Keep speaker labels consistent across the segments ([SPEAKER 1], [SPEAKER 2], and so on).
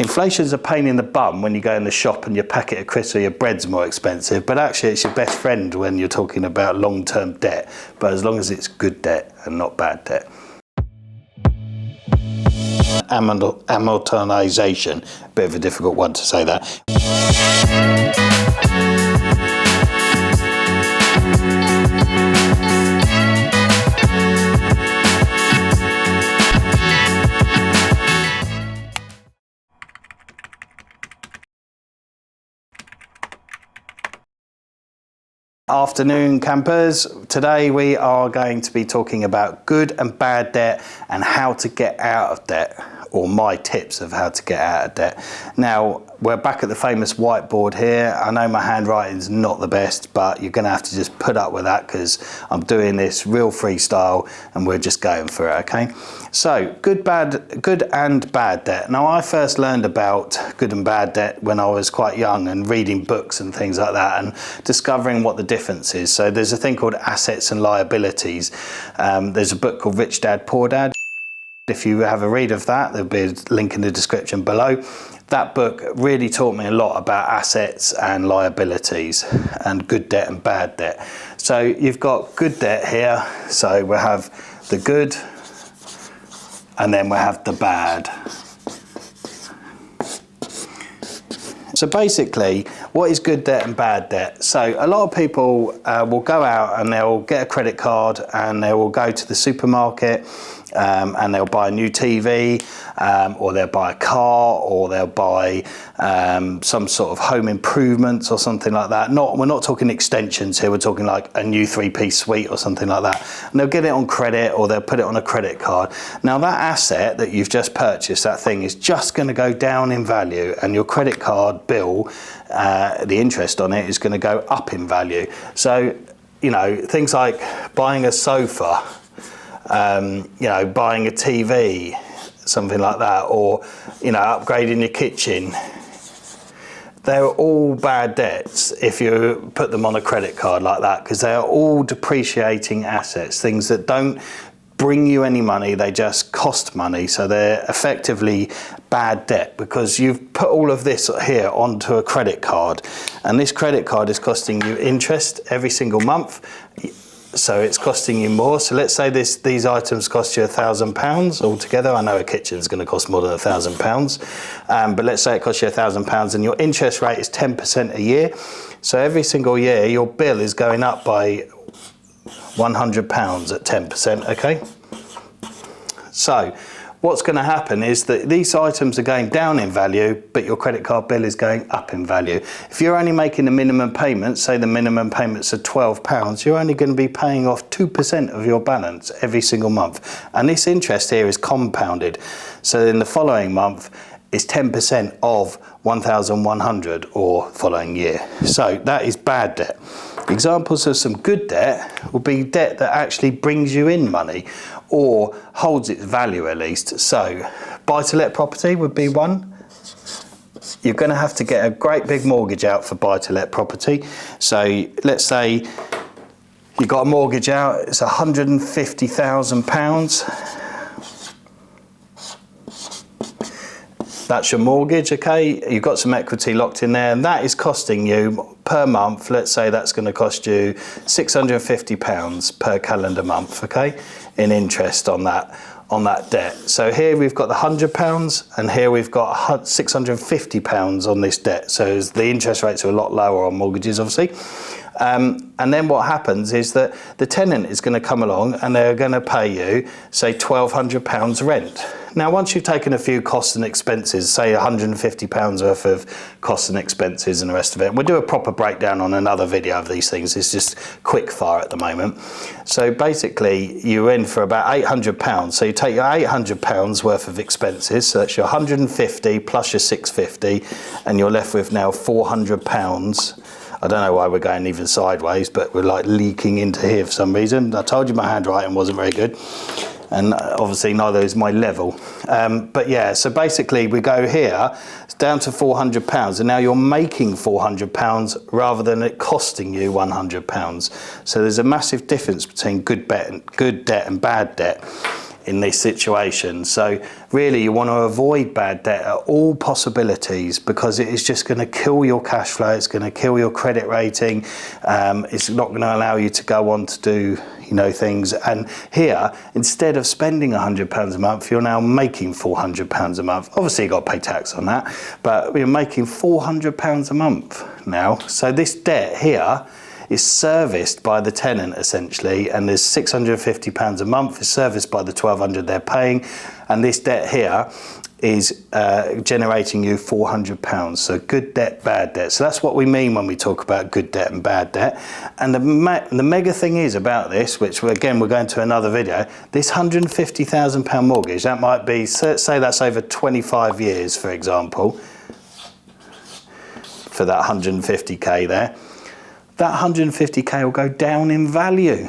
[SPEAKER 1] inflation's a pain in the bum when you go in the shop and your packet of crisps or your bread's more expensive, but actually it's your best friend when you're talking about long-term debt, but as long as it's good debt and not bad debt. Amortization, a bit of a difficult one to say that. Afternoon campers, today we are going to be talking about good and bad debt and how to get out of debt, or my tips of how to get out of debt. Now, we're back at the famous whiteboard here. I know my handwriting's not the best, but you're gonna have to just put up with that because I'm doing this real freestyle and we're just going for it, okay? So, good and bad debt. Now, I first learned about good and bad debt when I was quite young and reading books and things like that and discovering what the difference is. So there's a thing called assets and liabilities. There's a book called Rich Dad, Poor Dad. If you have a read of that, there'll be a link in the description below. That book really taught me a lot about assets and liabilities and good debt and bad debt. So you've got good debt here. So we have the good and then we have the bad. So basically, what is good debt and bad debt? So a lot of people will go out and they'll get a credit card and they will go to the supermarket and they'll buy a new TV, or they'll buy a car, or they'll buy some sort of home improvements or something like that. We're not talking extensions here, we're talking like a new 3-piece suite or something like that. And they'll get it on credit or they'll put it on a credit card. Now that asset that you've just purchased, that thing is just going to go down in value, and your credit card bill, the interest on it is going to go up in value. So, you know, things like buying a sofa, you know, buying a TV, something like that, or, you know, upgrading your kitchen. They're all bad debts if you put them on a credit card like that, because they are all depreciating assets, things that don't bring you any money, they just cost money. So they're effectively bad debt because you've put all of this here onto a credit card, and this credit card is costing you interest every single month. So it's costing you more. So let's say these items cost you £1,000 altogether. I know a kitchen's going to cost more than £1,000, but let's say it costs you £1,000 and your interest rate is 10% a year. So every single year your bill is going up by £100 at 10%, okay? So what's going to happen is that these items are going down in value, but your credit card bill is going up in value. If you're only making the minimum payment, say the minimum payments are £12, you're only going to be paying off 2% of your balance every single month. And this interest here is compounded. So in the following month, it's 10% of 1,100 or following year. So that is bad debt. Examples of some good debt will be debt that actually brings you in money or holds its value at least. So buy-to-let property would be one. You're going to have to get a great big mortgage out for buy-to-let property. So let's say you got a mortgage out, it's £150,000. That's your mortgage, okay? You've got some equity locked in there, and that is costing you per month, let's say that's going to cost you £650 per calendar month, okay, in interest on that debt. So here we've got the £100 and here we've got £650 on this debt. So the interest rates are a lot lower on mortgages, obviously. And then what happens is that the tenant is going to come along and they're going to pay you, say, £1,200 rent. Now, once you've taken a few costs and expenses, say £150 worth of costs and expenses and the rest of it, we'll do a proper breakdown on another video of these things. It's just quick fire at the moment. So basically, you're in for about £800. So you take your £800 worth of expenses, so that's your £150 plus your £650, and you're left with now £400. I don't know why we're going even sideways, but we're like leaking into here for some reason. I told you my handwriting wasn't very good, and obviously neither is my level. But yeah, so basically we go here, it's down to £400, and now you're making £400 rather than it costing you £100. So there's a massive difference between good debt and bad debt. in this situation. So really you want to avoid bad debt at all possibilities, because it is just going to kill your cash flow, it's going to kill your credit rating, it's not going to allow you to go on to do things. And here, instead of spending £100 a month, you're now making £400 a month. Obviously you've got to pay tax on that, but you're making £400 a month now. So this debt here is serviced by the tenant essentially, and there's £650 a month is serviced by the £1,200 they're paying, and this debt here is generating you £400. So good debt, bad debt. So that's what we mean when we talk about good debt and bad debt. And the mega thing is about this, which again we're going to another video, this £150,000 mortgage, that might be, say that's over 25 years, for example, for that 150k there. That 150k will go down in value.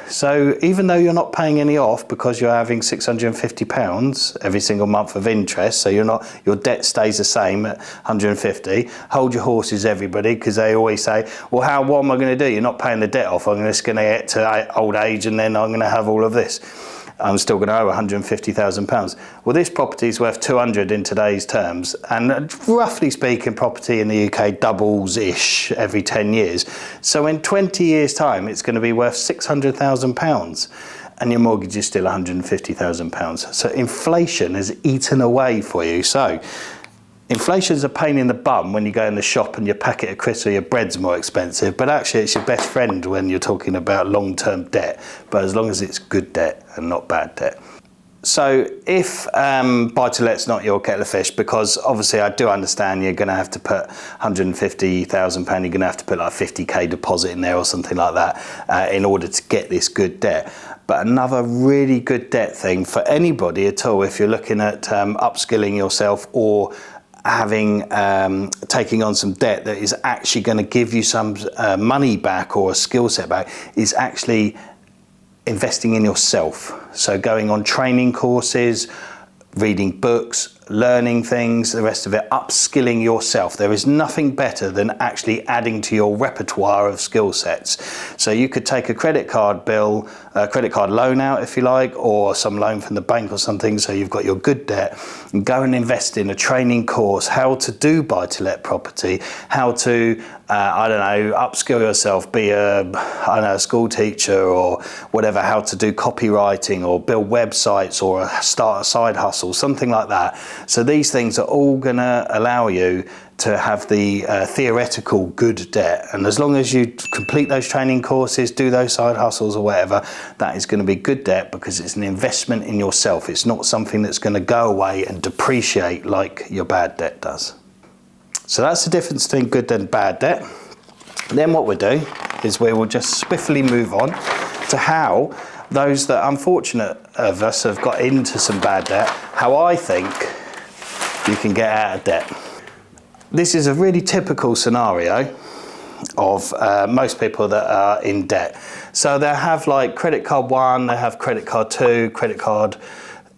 [SPEAKER 1] So even though you're not paying any off, because you're having £650 every single month of interest, so your debt stays the same at 150. Hold your horses, everybody, because they always say, well, what am I going to do? You're not paying the debt off. I'm just going to get to old age and then I'm going to have all of this. I'm still going to owe £150,000. Well, this property is worth 200 in today's terms, and roughly speaking, property in the UK doubles-ish every 10 years. So in 20 years' time, it's going to be worth £600,000, and your mortgage is still £150,000. So inflation has eaten away for you. So inflation's a pain in the bum when you go in the shop and your packet of crisps or your bread's more expensive, but actually it's your best friend when you're talking about long-term debt, but as long as it's good debt and not bad debt. So if buy-to-let's not your kettle of fish, because obviously I do understand you're going to have to put £150,000, you're going to have to put like 50k deposit in there or something like that in order to get this good debt. But another really good debt thing for anybody at all, if you're looking at upskilling yourself or taking on some debt that is actually going to give you some money back or a skill set back, is actually investing in yourself. So going on training courses, reading books, learning things, the rest of it, upskilling yourself. There is nothing better than actually adding to your repertoire of skill sets. So you could take a credit card bill, a credit card loan out if you like, or some loan from the bank or something, so you've got your good debt, and go and invest in a training course, how to do buy-to-let property, how to upskill yourself, be a school teacher or whatever, how to do copywriting or build websites or start a side hustle, something like that. So these things are all going to allow you to have the theoretical good debt. And as long as you complete those training courses, do those side hustles or whatever, that is going to be good debt, because it's an investment in yourself. It's not something that's going to go away and depreciate like your bad debt does. So that's the difference between good and bad debt. Then what we'll do is we will just swiftly move on to how those that unfortunate of us have got into some bad debt, how I think you can get out of debt. This is a really typical scenario of most people that are in debt. So they have like credit card 1, they have credit card 2, credit card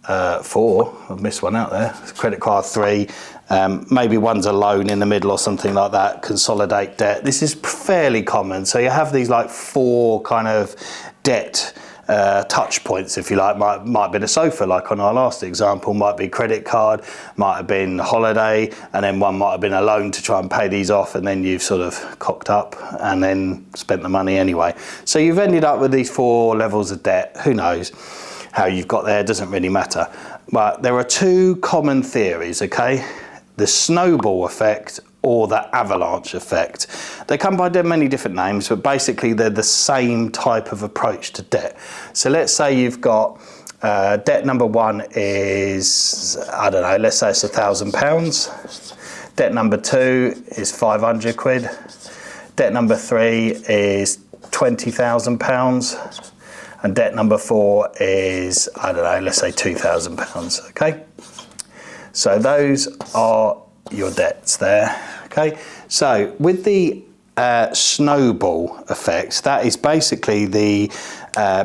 [SPEAKER 1] 4, I've missed one out there, credit card 3, maybe one's a loan in the middle or something like that, consolidate debt. This is fairly common. So you have these like 4 kind of debt touch points, if you like. Might have been a sofa, like on our last example, might be credit card, might have been holiday, and then one might have been a loan to try and pay these off, and then you've sort of cocked up and then spent the money anyway. So you've ended up with these 4 levels of debt. Who knows how you've got there, doesn't really matter. But there are 2 common theories, okay? The snowball effect or the avalanche effect. They come by many different names, but basically they're the same type of approach to debt. So let's say you've got debt number 1 is, I don't know, let's say it's £1,000. Debt number 2 is 500 quid. Debt number 3 is £20,000. And debt number 4 is, I don't know, let's say £2,000, okay? So those are your debts there, okay? So with the snowball effect, that is basically the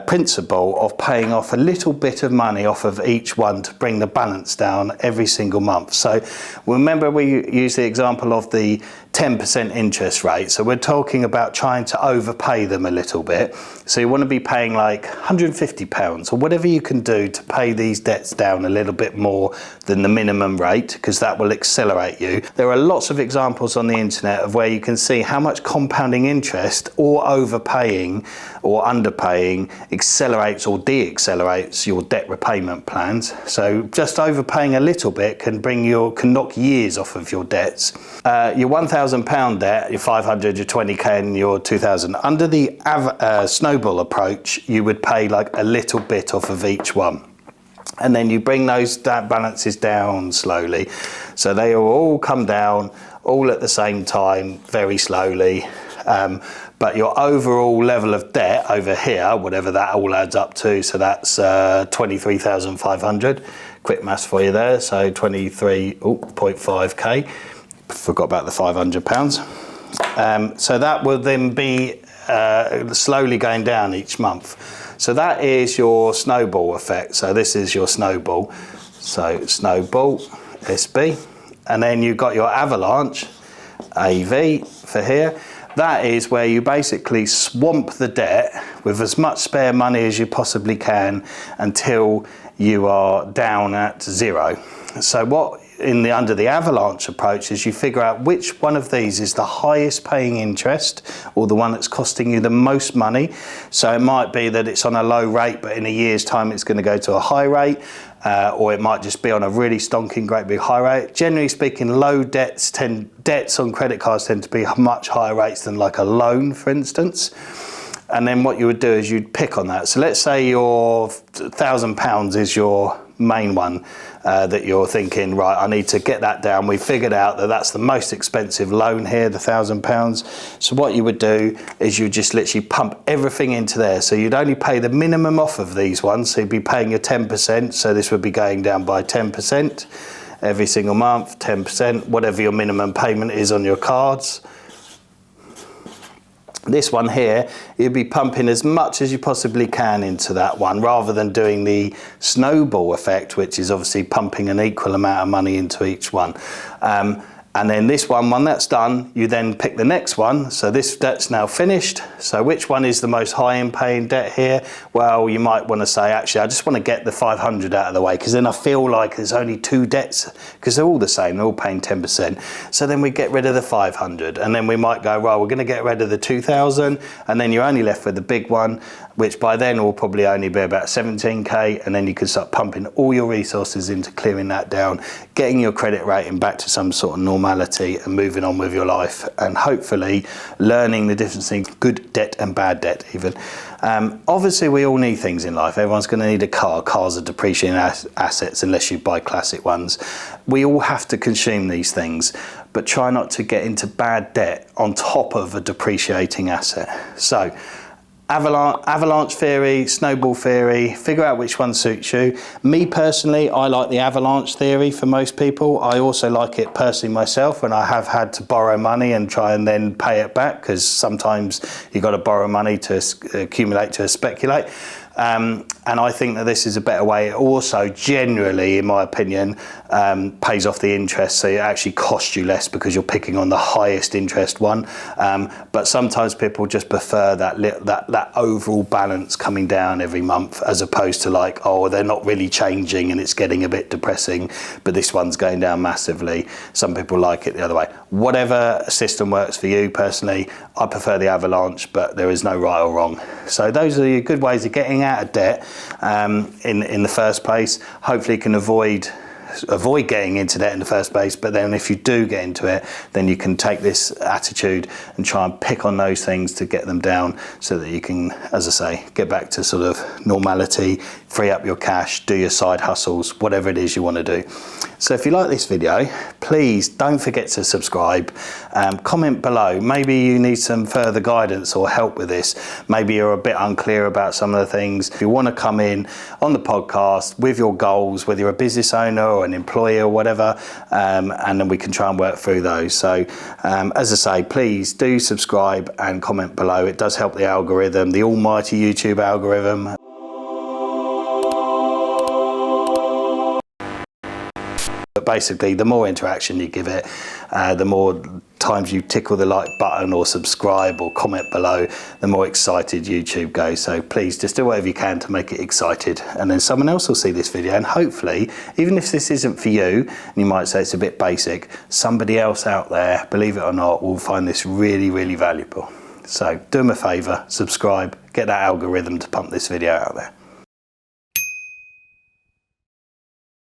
[SPEAKER 1] principle of paying off a little bit of money off of each one to bring the balance down every single month. So remember, we use the example of the 10% interest rate. So we're talking about trying to overpay them a little bit. So you want to be paying like £150 or whatever you can do to pay these debts down a little bit more than the minimum rate, because that will accelerate you. There are lots of examples on the internet of where you can see how much compounding interest or overpaying or underpaying accelerates or de-accelerates your debt repayment plans. So just overpaying a little bit can knock years off of your debts. Your £1,000 debt, your 500, your 20k and your 2,000. Under the snowball approach, you would pay like a little bit off of each one. And then you bring those balances down slowly. So they will all come down all at the same time, very slowly. But your overall level of debt over here, whatever that all adds up to, so that's 23,500. Quick maths for you there. So 23.5k. Forgot about the £500. So that will then be slowly going down each month. So that is your snowball effect. So this is your snowball. So snowball, SB. And then you've got your avalanche, AV for here. That is where you basically swamp the debt with as much spare money as you possibly can until you are down at zero. So what under the avalanche approach is you figure out which one of these is the highest paying interest or the one that's costing you the most money. So it might be that it's on a low rate, but in a year's time it's going to go to a high rate, or it might just be on a really stonking great big high rate. Generally speaking, low debts on credit cards tend to be much higher rates than like a loan, for instance. And then what you would do is you'd pick on that. So let's say your £1,000 is your main one that you're thinking, right, I need to get that down. We figured out that that's the most expensive loan here, the £1,000. So what you would do is you just literally pump everything into there. So you'd only pay the minimum off of these ones. So you'd be paying your 10%. So this would be going down by 10% every single month, 10%, whatever your minimum payment is on your cards. This one here, you'd be pumping as much as you possibly can into that one, rather than doing the snowball effect, which is obviously pumping an equal amount of money into each one. And then this one, when that's done, you then pick the next one. So this debt's now finished. So which one is the most high in paying debt here? Well, you might want to say, actually, I just want to get the 500 out of the way, because then I feel like there's only two debts, because they're all the same, they're all paying 10%. So then we get rid of the 500, and then we might go, right, we're going to get rid of the 2,000, and then you're only left with the big one, which by then will probably only be about 17k, and then you can start pumping all your resources into clearing that down, getting your credit rating back to some sort of normality and moving on with your life, and hopefully learning the difference between good debt and bad debt even. Obviously we all need things in life. Everyone's going to need a car. Cars are depreciating assets unless you buy classic ones. We all have to consume these things, but try not to get into bad debt on top of a depreciating asset. So avalanche theory, snowball theory, figure out which one suits you. Me personally, I like the avalanche theory for most people. I also like it personally myself when I have had to borrow money and try and then pay it back, because sometimes you've got to borrow money to accumulate to speculate. And I think that this is a better way. It also generally, in my opinion, pays off the interest, so it actually costs you less because you're picking on the highest interest one. But sometimes people just prefer that overall balance coming down every month, as opposed to like, oh, they're not really changing and it's getting a bit depressing, but this one's going down massively. Some people like it the other way. Whatever system works for you personally, I prefer the avalanche, but there is no right or wrong. So those are good ways of getting out of debt in the first place. Hopefully you can avoid getting into debt in the first place, but then if you do get into it, then you can take this attitude and try and pick on those things to get them down, so that you can, as I say, get back to sort of normality, free up your cash, do your side hustles, whatever it is you want to do. So if you like this video, please don't forget to subscribe. Comment below. Maybe you need some further guidance or help with this. Maybe you're a bit unclear about some of the things. If you want to come in on the podcast with your goals, whether you're a business owner or an employee or whatever, and then we can try and work through those. So as I say, please do subscribe and comment below. It does help the algorithm, the almighty YouTube algorithm. But basically, the more interaction you give it, the more times you tickle the like button or subscribe or comment below, the more excited YouTube goes. So please just do whatever you can to make it excited, and then someone else will see this video, and hopefully, even if this isn't for you and you might say it's a bit basic, somebody else out there, believe it or not, will find this really, really valuable. So do them a favor, subscribe, get that algorithm to pump this video out there.